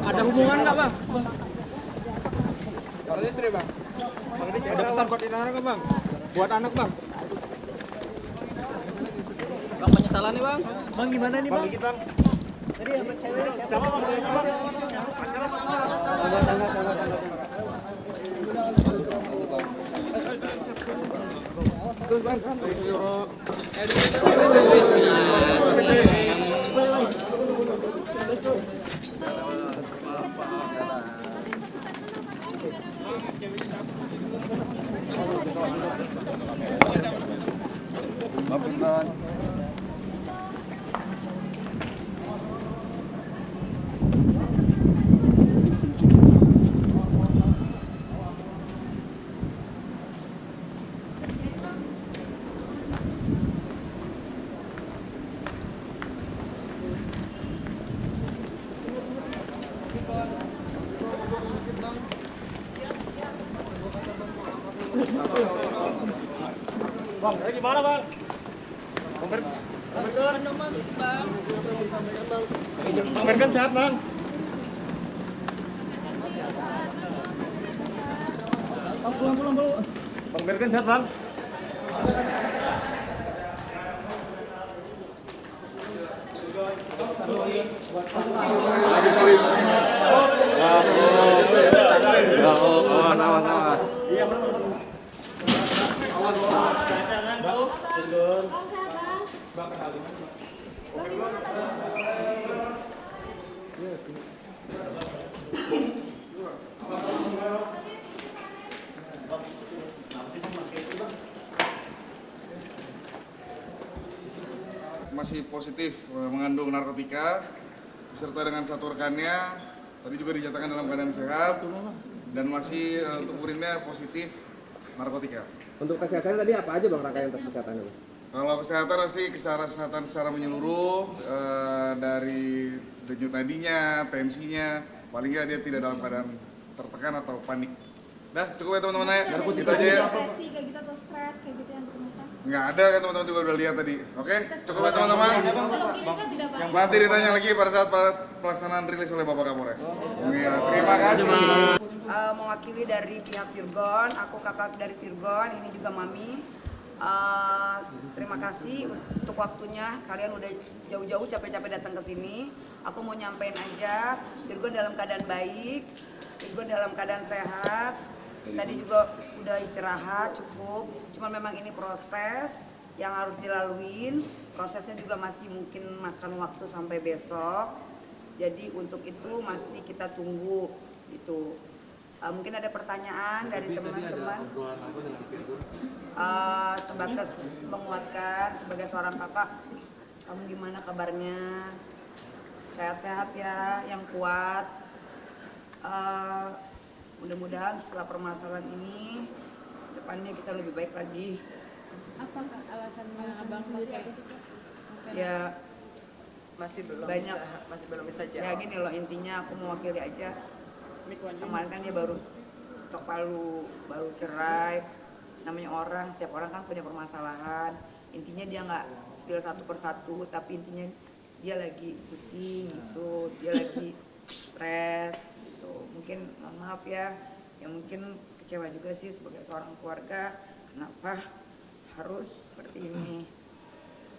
Ada hubungan nggak bang? Kalau istri bang, ada pesan koordinator nggak bang? Buat anak bang? Bang penyesalan nih bang. Bang gimana nih bang? Tadi sama cewek siapa bang? Terus bang, Bang, gimana bang? Bang Berkan sehat bang? Pulang. Bang Berkan sehat bang? awas. Masih positif mengandung narkotika beserta dengan satu rekannya, tadi juga dinyatakan dalam keadaan sehat dan masih untuk urinnya positif narkotika. Untuk kesehatan tadi apa aja bang rangkaian tes kesehatan itu? Kalau kesehatan pasti kesehatan secara menyeluruh, dari denyut nadinya, tensinya, paling nggak dia tidak dalam keadaan tertekan atau panik. Dah cukup ya teman-teman ya, kita aja ya. Depresi kayak gitu atau stres kayak gitu yang ditemukan? Nggak ada kan teman-teman juga udah lihat tadi. Oke, cukup ya teman-teman. Psikologi kan tidak bang? Nanti ditanya lagi pada saat pelaksanaan rilis oleh Bapak Kapolres. Ya, terima kasih. Mewakili dari pihak Virgon, aku kakak dari Virgon, ini juga Mami. Terima kasih untuk waktunya, kalian udah jauh-jauh capek-capek datang ke sini. Aku mau nyampein aja, Virgon dalam keadaan baik, Virgon dalam keadaan sehat. Tadi juga udah istirahat cukup, cuman memang ini proses yang harus dilaluin. Prosesnya juga masih mungkin makan waktu sampai besok. Jadi untuk itu masih kita tunggu gitu. Mungkin ada pertanyaan dari teman-teman. Sebatas menguatkan sebagai seorang kakak, kamu gimana kabarnya? Sehat-sehat ya, yang kuat. Mudah-mudahan setelah permasalahan ini depannya kita lebih baik lagi. Apa alasannya abang kayak gitu? Ya masih belum bisa jawab. ya gini loh, intinya aku mewakili aja. Kemarin kan dia baru ketok palu, baru cerai. Namanya orang, setiap orang kan punya permasalahan. Intinya dia nggak spill satu persatu, tapi intinya dia lagi pusing gitu, dia lagi stres gitu. Mungkin mohon maaf ya, mungkin kecewa juga sih sebagai seorang keluarga, kenapa harus seperti ini.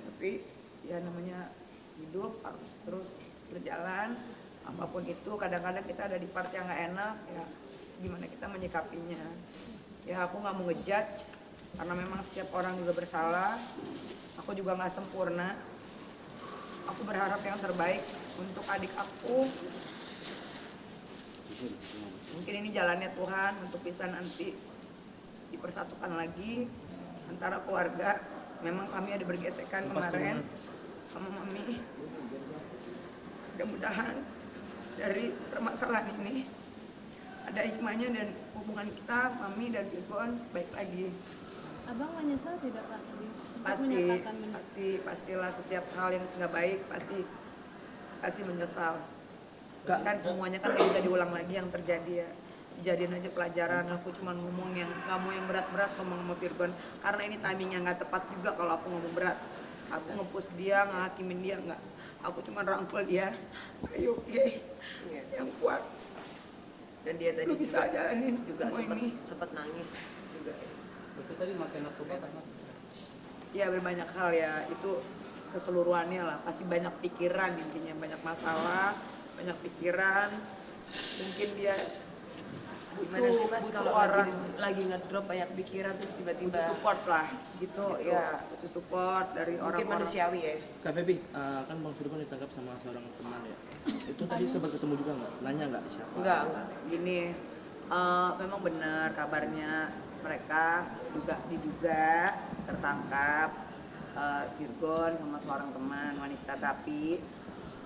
Tapi ya namanya hidup harus terus berjalan. Apapun itu, kadang-kadang kita ada di part yang nggak enak, ya gimana kita menyikapinya. Ya aku nggak mau ngejudge, karena memang setiap orang juga bersalah. Aku juga nggak sempurna. Aku berharap yang terbaik untuk adik aku. Mungkin ini jalannya Tuhan untuk bisa nanti dipersatukan lagi antara keluarga. Memang kami ada bergesekan kemarin. sama Mami. Mudah-mudahan dari permasalahan ini ada hikmahnya dan hubungan kita, Mami dan Virgon baik lagi. Abang menyesal tidak Kak? Sempat menyatakan Pastilah setiap hal yang nggak baik pasti menyesal. Kan semuanya kan nggak bisa diulang lagi yang terjadi ya. Jadiin aja pelajaran. Aku cuma ngomong yang nggak mau yang berat-berat ngomong sama Virgon karena ini timingnya nggak tepat juga kalau aku ngomong berat. Aku nge-push dia, ngehakimin dia nggak. Aku cuma rangkul dia. Ayo oke, yang kuat. Dan dia tadi Lu bisa jalanin juga semua ini. sempat nangis juga. Itu tadi makan narkoba kan Mas? Ya berbanyak hal ya, itu keseluruhannya lah. Pasti banyak pikiran intinya, banyak masalah, banyak pikiran. Mungkin dia Gimana sih Mas butuh kalau orang lagi ngedrop banyak pikiran terus tiba-tiba butuh support lah. gitu Gitu, ya. butuh support dari Mungkin orang-orang. manusiawi ya. Kak Febi, kan Bang Virgon ditangkap sama seorang teman ya. Itu tadi sempat ketemu juga nggak? Nanya nggak siapa? Enggak. Gini, memang benar kabarnya mereka juga diduga tertangkap Virgon sama seorang teman wanita, tapi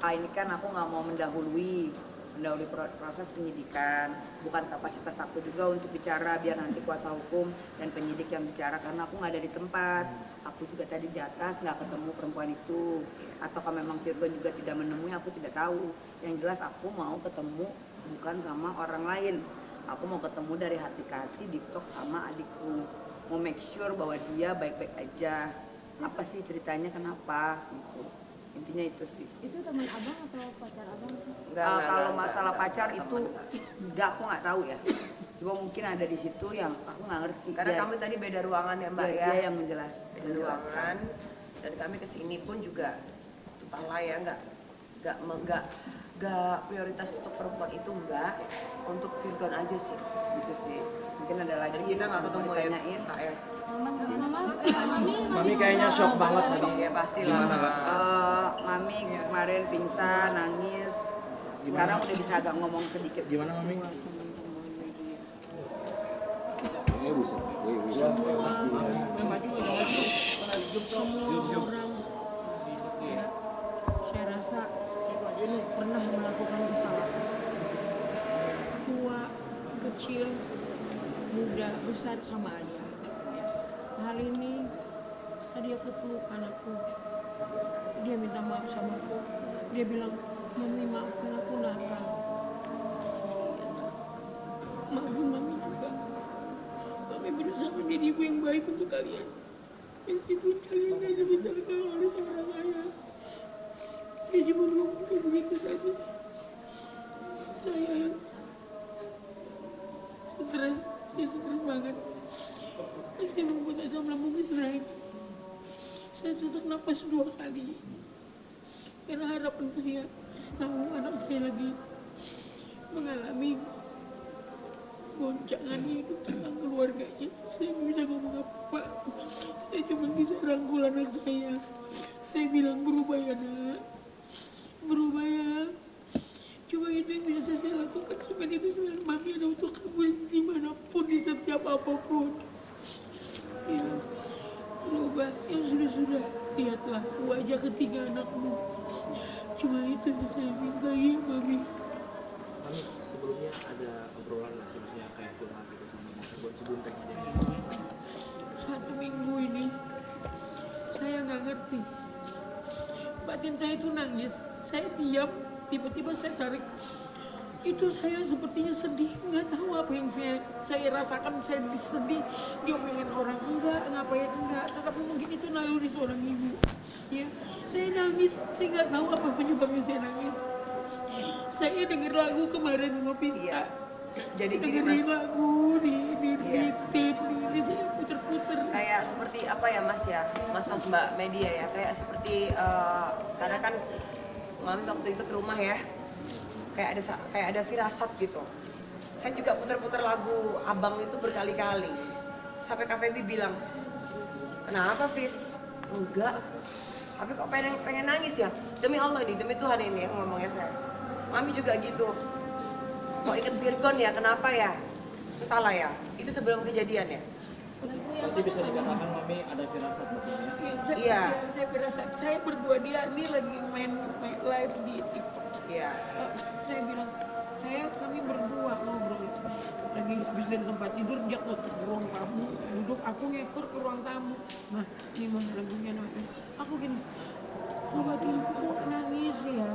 ini kan aku nggak mau mendahului proses penyidikan, bukan kapasitas aku juga untuk bicara, biar nanti kuasa hukum dan penyidik yang bicara karena aku nggak ada di tempat. Aku juga tadi di atas nggak ketemu perempuan itu, atau kalau memang Virgon juga tidak menemui, aku tidak tahu. Yang jelas aku mau ketemu bukan sama orang lain, aku mau ketemu dari hati ke hati, dialog sama adikku, mau make sure bahwa dia baik-baik aja. Apa sih ceritanya, kenapa gitu. Intinya itu sih. Itu teman abang atau pacar abang? Kalau masalah pacar itu enggak, aku nggak tahu ya. Coba mungkin ada di situ yang aku nggak ngerti. Karena kami tadi beda ruangan ya Mbak ya. Dia yang menjelas. Beda ruangan dan kami kesini pun juga entahlah ya nggak prioritas untuk perempuan itu enggak, untuk Virgon aja sih. Gitu sih. Mungkin ada lagi. Dan kita nggak ketemu ya ditanyain. Kak ya. Mami kayaknya shock banget tadi. Ya pasti lah. Gimana Kak? Mami kemarin pingsan, nangis. Sekarang udah bisa agak ngomong sedikit. Gimana Mami? Saya rasa pernah melakukan kesalahan. Tua, kecil, muda, besar sama aja. Hal ini tadi aku peluk anakku. Dia minta maaf sama aku. Dia bilang, "Mami maafkan aku nakal." Maafin Mami juga. Mami berusaha menjadi ibu yang baik untuk kalian. Meskipun kalian tidak bisa dikenal oleh seorang ayah. Saya cuma ngomong begitu saja. Saya stres banget. Saya membuat asam lambung naik. Saya sesak nafas 2 kali. Karena harapan saya tahu anak saya lagi mengalami goncangan itu tentang keluarganya. Saya nggak bisa ngomong apa. Saya cuma bisa rangkul anak saya. Saya bilang berubah ya nak, berubah ya. Cuma itu yang bisa saya lakukan. Cuma itu sebenarnya Mami ada untuk kamu dimanapun, di setiap apapun. Ya, berubah. Yang sudah-sudah, lihatlah wajah ketiga anakmu. Cuma itu yang saya minta ya Mami. Mami sebelumnya ada obrolan nggak sih, maksudnya kayak curhat gitu sama Bang Virgon sebelum kejadian ini? 1 minggu ini saya nggak ngerti. Batin saya itu nangis. Saya diam, tiba-tiba saya tarik. Itu saya sepertinya sedih, nggak tahu apa yang saya rasakan. Saya sedih, diomelin orang enggak, ngapain enggak. Tetapi mungkin itu naluri seorang ibu. Ya, saya nangis. Saya nggak tahu apa penyebabnya saya nangis. Saya denger lagu kemarin ngopi. Iya. Jadi gini dengerin Mas, lagu di tip, ini saya puter-puter. kayak seperti apa ya Mas ya, Mas Mbak media ya, kayak seperti karena kan Mami waktu itu ke rumah ya, kayak ada firasat gitu. Saya juga puter-puter lagu Abang itu berkali-kali, sampai Kak Febi bilang, kenapa Fis? Enggak, tapi kok pengen nangis ya? Demi Allah ini, demi Tuhan ini yang ngomongnya saya. Mami juga gitu. Kok inget Virgon ya, kenapa ya? Entahlah ya, itu sebelum kejadian ya. Lagu Berarti bisa dikatakan Mami ada firasat begini. Iya. Saya berasa saya berdua dia ini lagi main live di TikTok. Iya. Saya bilang kami berdua ngobrol lagi habis dari tempat tidur dia ke ruang tamu duduk, aku ngekor ke ruang tamu. Nah ini mana lagunya nanti aku gini, kok batinku kok nangis ya.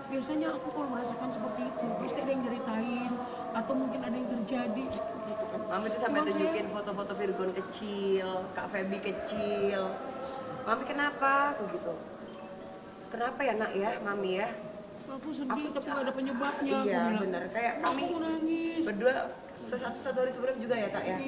Biasanya aku kalau merasakan seperti itu pasti ada yang ceritain atau mungkin ada yang terjadi gitu kan. Mami tuh sampai tunjukin foto-foto Virgon kecil, Kak Feby kecil. Mami kenapa? Aku gitu. Kenapa ya nak ya, Mami ya? Aku sedih tapi gak ada penyebabnya. Iya aku bilang. bener, kayak kami Aku nangis. berdua satu hari sebelum juga ya kak ya.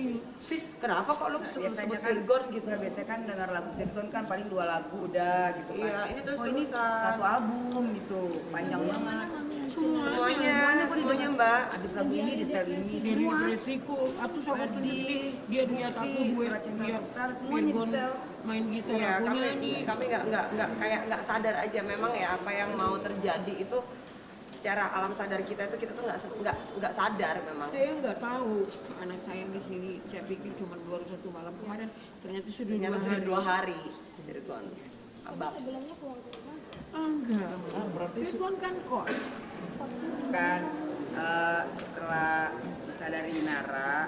Fis, kenapa kok lu sebut Virgon gitu? Ya, biasanya kan dengar lagu Virgon kan paling 2 lagu udah gitu kan. Iya, ini terus ini terusan. satu album gitu, panjang banget. Semuanya mbak. Habis lagu ini di style ini Dia semua. beresiko, atau saya tunjuk dia aku gue dia semuanya di Virgon style. main gitar Iya, aku kami nyanyi. nggak sadar aja memang ya apa yang mau terjadi itu secara alam sadar kita itu kita tuh nggak sadar memang. Saya nggak tahu anak saya di sini. Saya pikir cuma baru 1 malam kemarin, ternyata sudah 2 hari Virgon. Abang. Sebelumnya keluar rumah. Enggak. Virgon kan kok. Kan setelah bisa dari Nara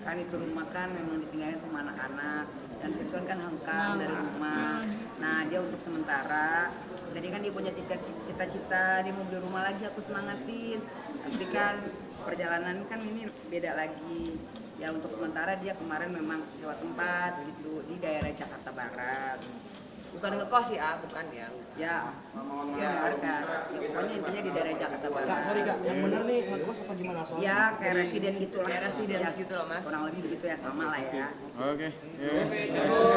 kan itu rumah kan memang ditinggalin sama anak-anak dan Virgon kan hengkang dari rumah. Nah dia untuk sementara tadi kan dia punya cita-cita dia mau beli rumah lagi, aku semangatin, tapi kan perjalanan kan ini beda lagi ya. Untuk sementara dia kemarin memang sewa tempat gitu di daerah Jakarta Barat. Bukan ngekos ya, bukan yang. Ya, ya, harga. Ya, pokoknya intinya di daerah Jakarta Barat. Kak, sorry Kak, yang benar nih ngekos apa gimana? Soalnya Ya, kayak residen gitu lah. Kayak residence gitu loh, Mas. Kurang lebih begitu ya, sama lah ya. Oke.